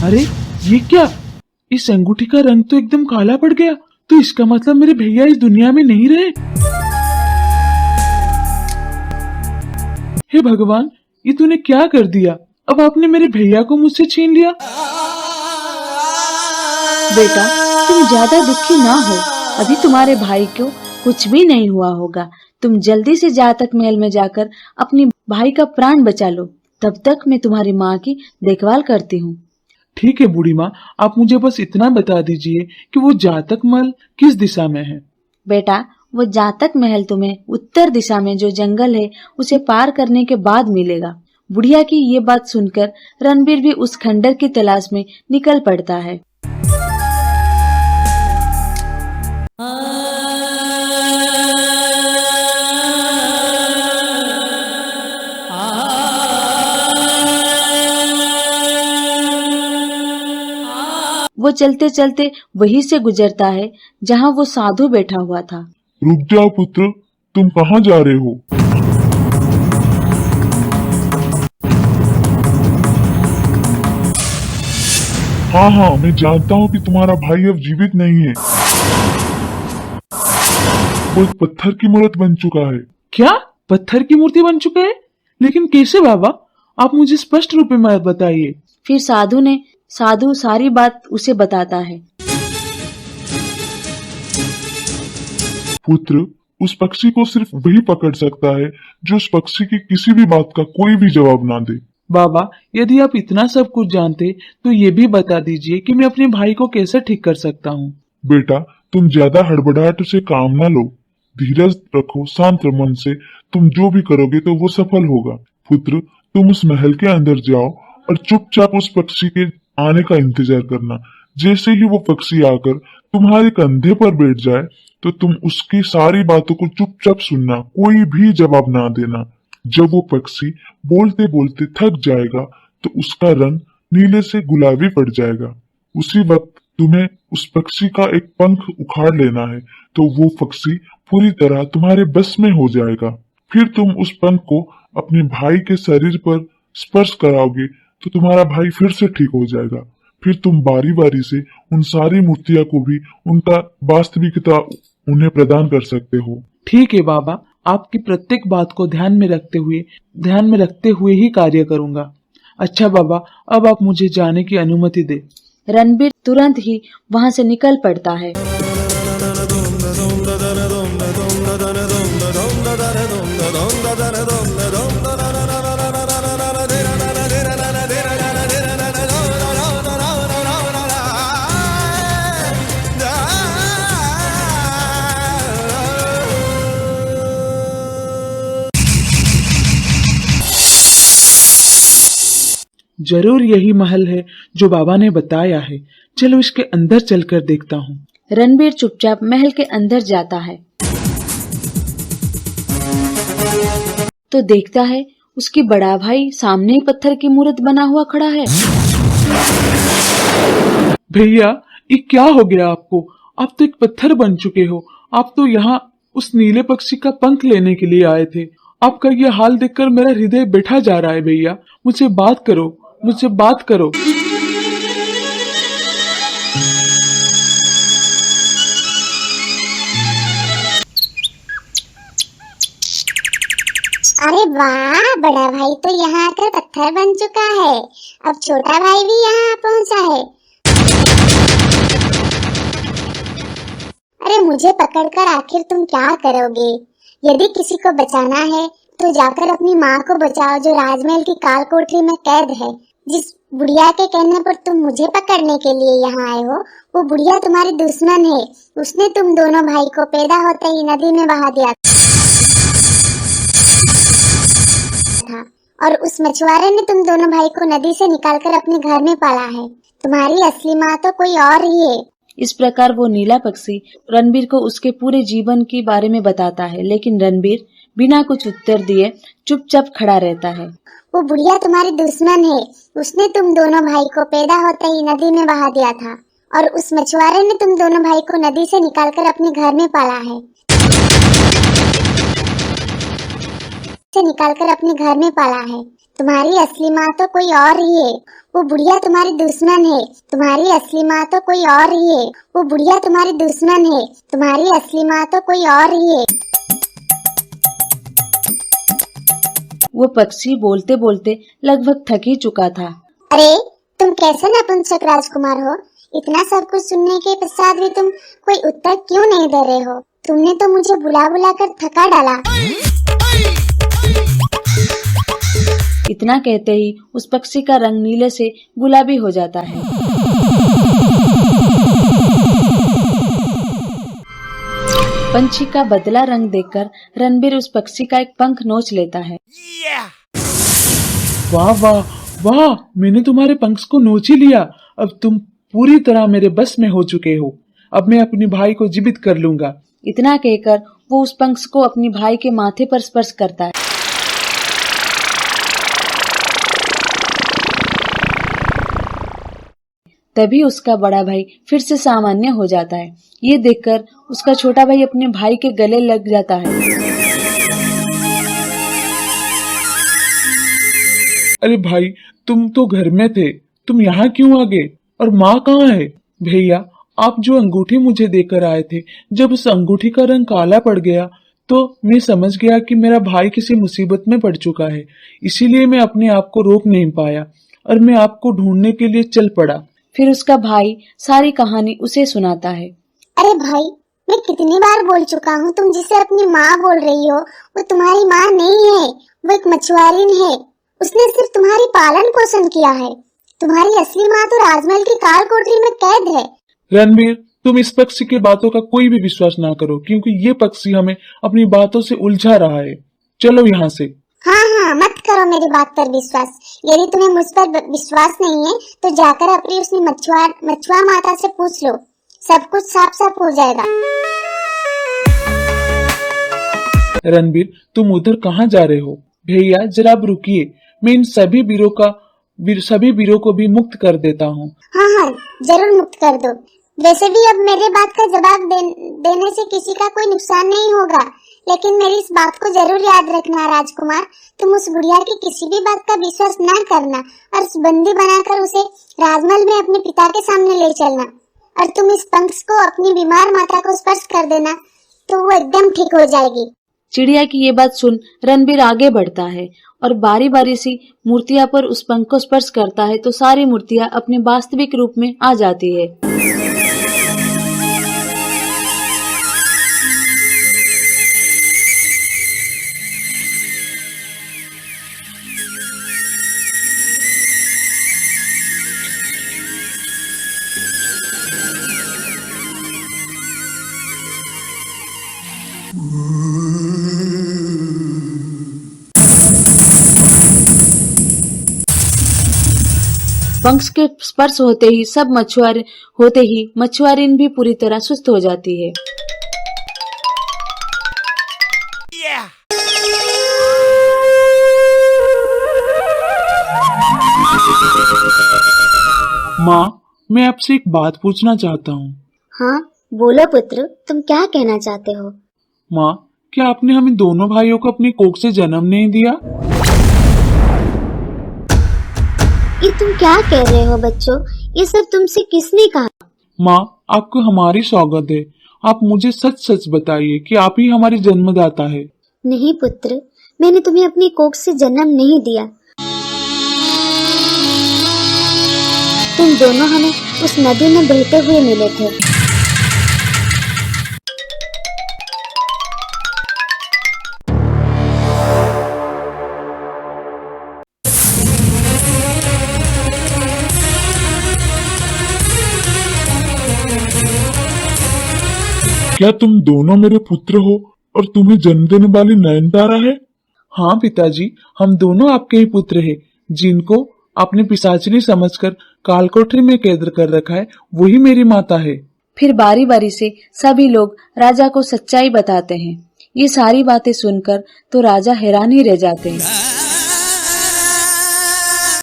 अरे ये क्या, इस अंगूठी का रंग तो एकदम काला पड़ गया। तो इसका मतलब मेरे भैया इस दुनिया में नहीं रहे। हे भगवान, ये तूने क्या कर दिया? अब आपने मेरे भैया को मुझसे छीन लिया। बेटा, तुम ज्यादा दुखी ना हो। अभी तुम्हारे भाई को कुछ भी नहीं हुआ होगा। तुम जल्दी से जातक महल में जाकर अपनी भाई का प्राण बचा लो। तब तक मैं तुम्हारी माँ की देखभाल करती हूँ। ठीक है बूढ़ी माँ, आप मुझे बस इतना बता दीजिए कि वो जातक महल किस दिशा में है। बेटा, वो जातक महल तुम्हें उत्तर दिशा में जो जंगल है उसे पार करने के बाद मिलेगा। बुढ़िया की ये बात सुनकर रणबीर भी उस खंडर की तलाश में निकल पड़ता है। वो चलते चलते वहीं से गुजरता है जहाँ वो साधु बैठा हुआ था। रुक जाओ पुत्र, तुम कहाँ जा रहे हो? हाँ, मैं जानता हूँ कि तुम्हारा भाई अब जीवित नहीं है। वो एक पत्थर की मूर्त बन चुका है। क्या पत्थर की मूर्ति बन चुका है? लेकिन कैसे बाबा? आप मुझे स्पष्ट रूप में बताइए। फिर साधु सारी बात उसे बताता है। पुत्र, उस पक्षी को सिर्फ वही पकड़ सकता है जो उस पक्षी की किसी भी बात का कोई भी जवाब ना दे। बाबा, यदि आप इतना सब कुछ जानते तो ये भी बता दीजिए कि मैं अपने भाई को कैसे ठीक कर सकता हूँ। बेटा, तुम ज्यादा हड़बड़ाहट से काम ना लो। धीरज रखो, शांत मन से तुम जो भी करोगे तो वो सफल होगा। पुत्र, तुम उस महल के अंदर जाओ और चुपचाप उस पक्षी के आने का इंतजार करना। जैसे ही वो पक्षी आकर तुम्हारे कंधे पर बैठ जाए तो तुम उसकी सारी बातों को चुपचाप सुनना, कोई भी जवाब ना देना। जब वो पक्षी बोलते बोलते थक जाएगा तो उसका रंग नीले से गुलाबी पड़ जाएगा। उसी वक्त तुम्हें उस पक्षी का एक पंख उखाड़ लेना है तो वो पक्षी पूरी तरह तुम्हारे बस में हो जाएगा। फिर तुम उस पंख को अपने भाई के शरीर पर स्पर्श कराओगे तो तुम्हारा भाई फिर से ठीक हो जाएगा। फिर तुम बारी बारी से उन सारी मूर्तियां को भी उनका वास्तविकता उन्हें प्रदान कर सकते हो। ठीक है बाबा, आपकी प्रत्येक बात को ध्यान में रखते हुए ही कार्य करूंगा। अच्छा बाबा, अब आप मुझे जाने की अनुमति दे। रणबीर तुरंत ही वहाँ से निकल पड़ता है। जरूर यही महल है जो बाबा ने बताया है। चलो इसके अंदर चलकर देखता हूँ। रणबीर चुपचाप महल के अंदर जाता है तो देखता है उसकी बड़ा भाई सामने ही पत्थर की मूर्त बना हुआ खड़ा है। भैया, ये क्या हो गया आपको? आप तो एक पत्थर बन चुके हो। आप तो यहाँ उस नीले पक्षी का पंख लेने के लिए आए थे। आपका ये हाल देखकर मेरा हृदय बैठा जा रहा है। भैया, मुझसे बात करो, मुझसे बात करो। अरे वाह, बड़ा भाई तो यहाँ आकर पत्थर बन चुका है। अब छोटा भाई भी यहाँ पहुँचा है। अरे मुझे पकड़कर आखिर तुम क्या करोगे? यदि किसी को बचाना है तो जाकर अपनी माँ को बचाओ जो राजमहल की काल कोठरी में कैद है। जिस बुढ़िया के कहने पर तुम मुझे पकड़ने के लिए यहाँ आए हो, वो बुढ़िया तुम्हारी दुश्मन है। उसने तुम दोनों भाई को पैदा होते ही नदी में बहा दिया था और उस मछुआरे ने तुम दोनों भाई को नदी से निकालकर अपने घर में पाला है। तुम्हारी असली माँ तो कोई और ही है। इस प्रकार वो नीला पक्षी रणबीर को उसके पूरे जीवन के बारे में बताता है, लेकिन रणबीर बिना कुछ उत्तर दिए चुपचाप खड़ा रहता है। वो बुढ़िया तुम्हारी दुश्मन है। उसने तुम दोनों भाई को पैदा होते ही नदी में बहा दिया था और उस मछुआरे ने तुम दोनों भाई को नदी से निकालकर अपने घर में पाला है। तुम्हारी असली माँ तो कोई और ही है। वो बुढ़िया तुम्हारी दुश्मन है। तुम्हारी असली माँ तो कोई और ही है। वो बुढ़िया तुम्हारी दुश्मन है। तुम्हारी असली माँ तो कोई और ही है। वो पक्षी बोलते बोलते लगभग थक ही चुका था। अरे तुम कैसे नपुंसक राजकुमार हो? इतना सब कुछ सुनने के पश्चात भी तुम कोई उत्तर क्यों नहीं दे रहे हो? तुमने तो मुझे बुला बुला कर थका डाला। इतना कहते ही उस पक्षी का रंग नीले से गुलाबी हो जाता है। पंछी का बदला रंग देखकर रणबीर उस पक्षी का एक पंख नोच लेता है। वाह वाह वाह, मैंने तुम्हारे पंख को नोच ही लिया। अब तुम पूरी तरह मेरे बस में हो चुके हो। अब मैं अपने भाई को जीवित कर लूंगा। इतना कहकर वो उस पंख को अपने भाई के माथे पर स्पर्श करता है। तभी उसका बड़ा भाई फिर से सामान्य हो जाता है। ये देखकर उसका छोटा भाई अपने भाई के गले लग जाता है। अरे भाई, तुम तो घर में थे, तुम यहाँ क्यों आ गए? और माँ कहाँ है? भैया, आप जो अंगूठी मुझे देकर आए थे, जब उस अंगूठी का रंग काला पड़ गया तो मैं समझ गया कि मेरा भाई किसी मुसीबत में पड़ चुका है। इसीलिए मैं अपने आप को रोक नहीं पाया और मैं आपको ढूंढने के लिए चल पड़ा। फिर उसका भाई सारी कहानी उसे सुनाता है। अरे भाई, मैं कितनी बार बोल चुका हूँ, तुम जिसे अपनी माँ बोल रही हो वो तुम्हारी माँ नहीं है। वो एक मछुआरीन है। उसने सिर्फ तुम्हारी पालन पोषण किया है। तुम्हारी असली माँ तो राजमहल की काल कोठरी में कैद है। रणबीर, तुम इस पक्षी की बातों का कोई भी विश्वास ना करो, क्योंकि ये पक्षी हमें अपनी बातों से उलझा रहा है। चलो यहाँ से। हाँ हाँ, मत करो मेरी बात पर विश्वास। यदि तुम्हें मुझ पर विश्वास नहीं है तो जाकर अपनी उसने मछुआ माता से पूछ लो। सब कुछ साफ साफ हो जाएगा। रणबीर, तुम उधर कहाँ जा रहे हो? भैया जरा अब रुकिए, मैं इन सभी वीरों को भी मुक्त कर देता हूँ। हाँ हाँ, जरूर मुक्त कर दो। वैसे भी अब मेरे बात का जवाब देने से किसी का कोई नुकसान नहीं होगा। लेकिन मेरी इस बात को जरूर याद रखना राजकुमार, तुम उस बुढ़िया की किसी भी बात का विश्वास न करना और उस बंदी बनाकर उसे राजमहल में अपने पिता के सामने ले चलना। और तुम इस पंख को अपनी बीमार माता को स्पर्श कर देना तो वो एकदम ठीक हो जाएगी। चिड़िया की ये बात सुन रणबीर आगे बढ़ता है और बारी बारी से मूर्तियां पर उस पंख को स्पर्श करता है तो सारी मूर्तियां अपने वास्तविक रूप में आ जाती है। पंख के स्पर्श होते ही मछुआरीन भी पूरी तरह सुस्त हो जाती है। माँ, मैं आपसे एक बात पूछना चाहता हूँ। हाँ बोलो पुत्र, तुम क्या कहना चाहते हो? माँ, क्या आपने हमें दोनों भाइयों को अपनी कोख से जन्म नहीं दिया? ये तुम क्या कह रहे हो बच्चों? ये सब तुमसे किसने कहा? माँ, आपको हमारी सौगंध है। आप मुझे सच सच बताइए कि आप ही हमारे जन्मदाता है। नहीं पुत्र, मैंने तुम्हें अपनी कोख से जन्म नहीं दिया। तुम दोनों हमें उस नदी में बहते हुए मिले थे। क्या तुम दोनों मेरे पुत्र हो और तुम्हें जन्म देने वाली नयनतारा है? हाँ पिताजी, हम दोनों आपके ही पुत्र हैं, जिनको आपने पिशाचिनी समझकर कालकोठरी में कैद कर रखा है, वही मेरी माता है। फिर बारी बारी से सभी लोग राजा को सच्चाई बताते हैं। ये सारी बातें सुनकर तो राजा हैरान ही रह जाते हैं।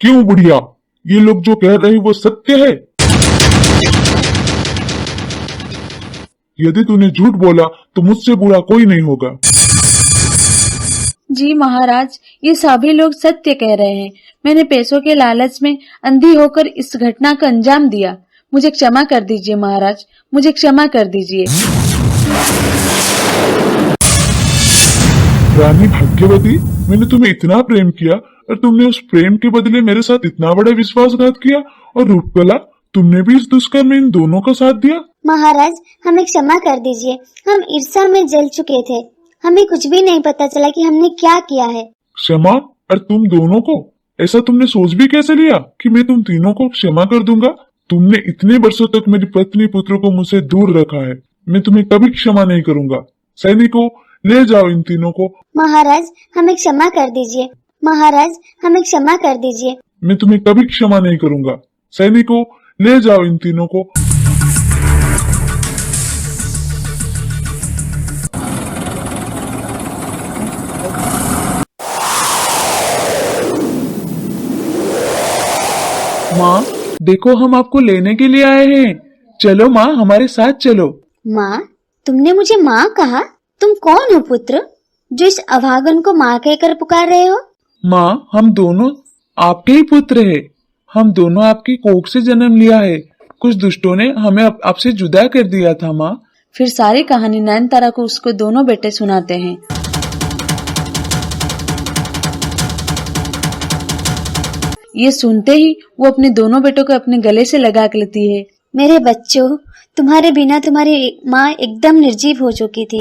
क्यों बुढ़िया, ये लोग जो कह रहे हैं वो सत्य है? यदि तूने झूठ बोला तो मुझसे बुरा कोई नहीं होगा। जी महाराज, ये सभी लोग सत्य कह रहे हैं। मैंने पैसों के लालच में अंधी होकर इस घटना का अंजाम दिया। मुझे क्षमा कर दीजिए महाराज, मुझे क्षमा कर दीजिए। रानी भाग्यवती, मैंने तुम्हें इतना प्रेम किया और तुमने उस प्रेम के बदले मेरे साथ इतना बड़ा विश्वासघात किया। और रूपकला, तुमने भी इस दुष्कर्म में इन दोनों का साथ दिया। महाराज, हमें क्षमा कर दीजिए। हम ईर्ष्या में जल चुके थे। हमें कुछ भी नहीं पता चला कि हमने क्या किया है। क्षमा? और तुम दोनों को? ऐसा तुमने सोच भी कैसे लिया कि मैं तुम तीनों को क्षमा कर दूंगा? तुमने इतने वर्षों तक मेरी पत्नी पुत्र को मुझसे दूर रखा है। मैं तुम्हें कभी क्षमा नहीं करूंगा। सैनिकों, ले जाओ इन तीनों को। महाराज, हमें क्षमा कर दीजिए। महाराज, हमें क्षमा कर दीजिए। मैं तुम्हें कभी क्षमा नहीं करूंगा। सैनिकों, ले जाओ इन तीनों को। माँ, देखो हम आपको लेने के लिए आए हैं। चलो माँ, हमारे साथ चलो। माँ? तुमने मुझे माँ कहा? तुम कौन हो पुत्र, जो इस अभागन को माँ कहकर पुकार रहे हो? माँ, हम दोनों आपके ही पुत्र हैं। हम दोनों आपकी कोख से जन्म लिया है। कुछ दुष्टों ने हमें आपसे जुदा कर दिया था माँ। फिर सारी कहानी नयनतारा को उसको दोनों बेटे सुनाते हैं। ये सुनते ही वो अपने दोनों बेटों को अपने गले से लगा के लेती है। मेरे बच्चों, तुम्हारे बिना तुम्हारी माँ एकदम निर्जीव हो चुकी थी।